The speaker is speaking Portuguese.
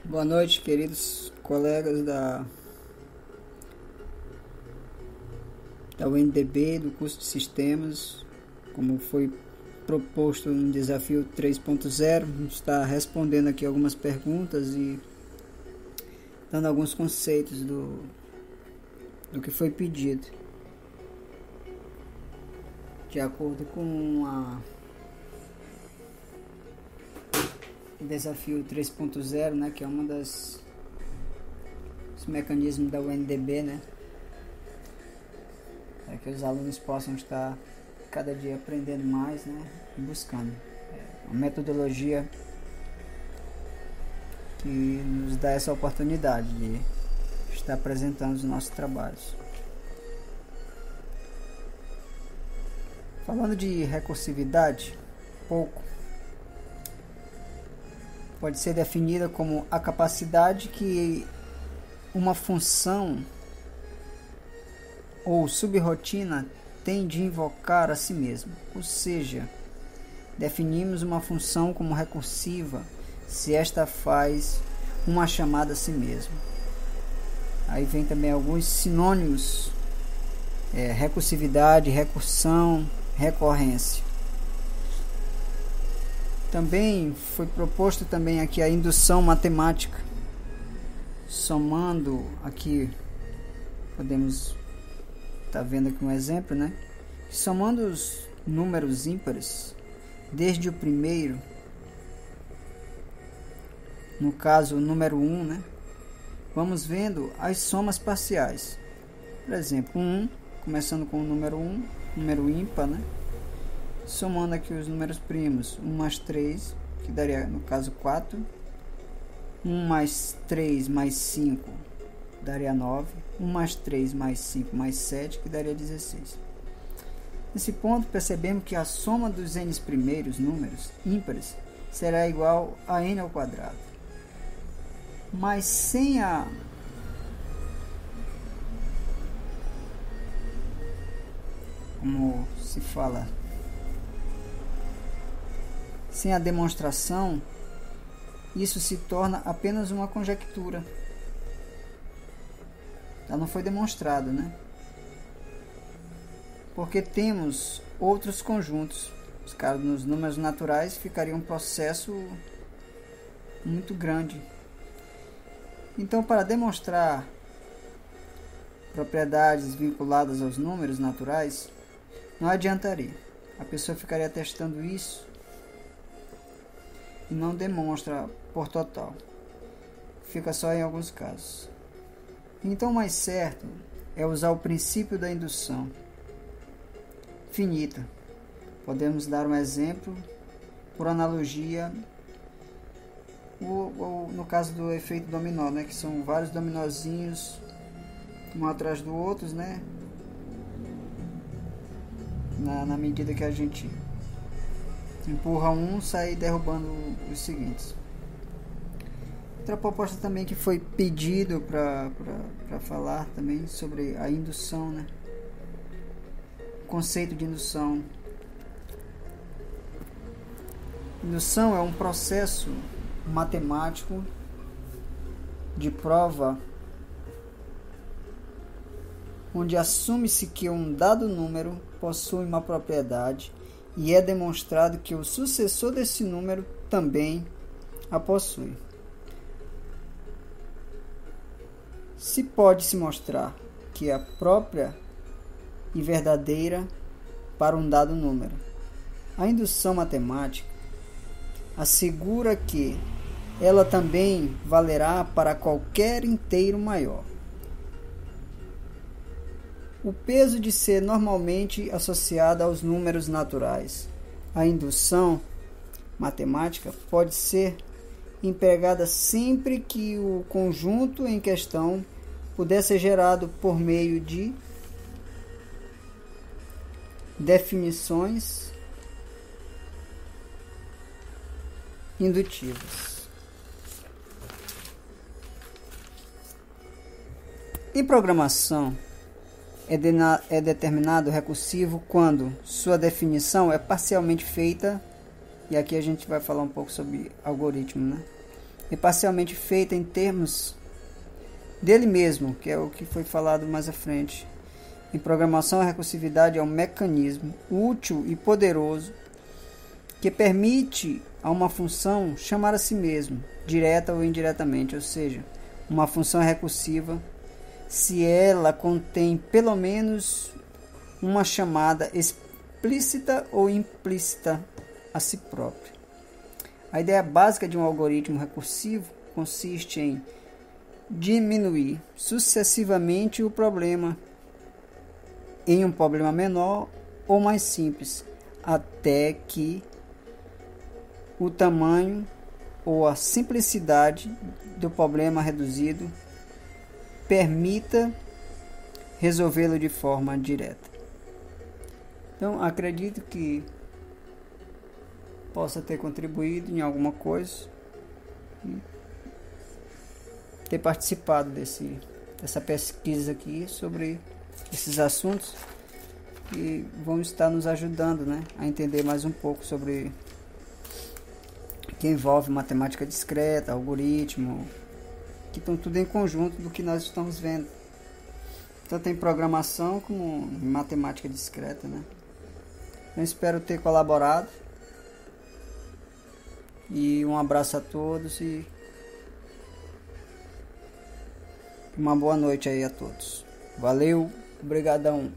Boa noite, queridos colegas da UNDB, do curso de Sistemas. Como foi proposto no desafio 3.0, a gente está respondendo aqui algumas perguntas e dando alguns conceitos do que foi pedido. De acordo com o desafio 3.0, né, que é uma dos mecanismos da UNDB, né, para que os alunos possam estar cada dia aprendendo mais, né, e buscando uma metodologia que nos dá essa oportunidade de estar apresentando os nossos trabalhos. Falando de recursividade, pode ser definida como a capacidade que uma função ou subrotina tem de invocar a si mesma. Ou seja, definimos uma função como recursiva se esta faz uma chamada a si mesma. Aí vem também alguns sinônimos: recursividade, recursão, recorrência. Também foi proposto também aqui a indução matemática, somando aqui, podemos estar vendo aqui um exemplo, né? Somando os números ímpares, desde o primeiro, no caso o número 1, né? Vamos vendo as somas parciais. Por exemplo, 1, começando com o número 1, número ímpar, né? Somando aqui os números primos, 1 mais 3, que daria no caso 4, 1 mais 3 mais 5 daria 9, 1 mais 3 mais 5 mais 7, que daria 16. Nesse ponto, percebemos que a soma dos n primeiros números ímpares será igual a n ao quadrado. Mas sem como se fala, sem a demonstração, isso se torna apenas uma conjectura. Ela não foi demonstrado, né? Porque temos outros conjuntos. Os casos nos números naturais ficaria um processo muito grande. Então, para demonstrar propriedades vinculadas aos números naturais, não adiantaria. A pessoa ficaria testando isso e não demonstra por total. Fica só em alguns casos. Então, o mais certo é usar o princípio da indução finita. Podemos dar um exemplo por analogia, no caso do efeito dominó, né, que são vários dominozinhos um atrás do outro, né, na medida que a gente empurra um, sai derrubando os seguintes. Outra proposta também que foi pedido para falar também sobre a indução, né? O conceito de indução. Indução é um processo matemático de prova onde assume-se que um dado número possui uma propriedade e é demonstrado que o sucessor desse número também a possui. Se pode-se mostrar que é própria e verdadeira para um dado número. A indução matemática assegura que ela também valerá para qualquer inteiro maior. O peso de ser normalmente associado aos números naturais. A indução matemática pode ser empregada sempre que o conjunto em questão puder ser gerado por meio de definições indutivas. Em programação, é determinado recursivo quando sua definição é parcialmente feita, e aqui a gente vai falar um pouco sobre algoritmo, né? e parcialmente feita em termos dele mesmo, que é o que foi falado mais à frente. Em programação, a recursividade é um mecanismo útil e poderoso que permite a uma função chamar a si mesmo, direta ou indiretamente, ou seja, uma função é recursiva se ela contém pelo menos uma chamada explícita ou implícita a si própria. A ideia básica de um algoritmo recursivo consiste em diminuir sucessivamente o problema em um problema menor ou mais simples, até que o tamanho ou a simplicidade do problema reduzido permita resolvê-lo de forma direta. Então, acredito que possa ter contribuído em alguma coisa e ter participado dessa pesquisa aqui sobre esses assuntos que vão estar nos ajudando, né, a entender mais um pouco sobre que envolve matemática discreta, algoritmo, que estão tudo em conjunto do que nós estamos vendo, tanto em programação como em matemática discreta, né. Eu espero ter colaborado e um abraço a todos e uma boa noite aí a todos. Valeu, obrigadão.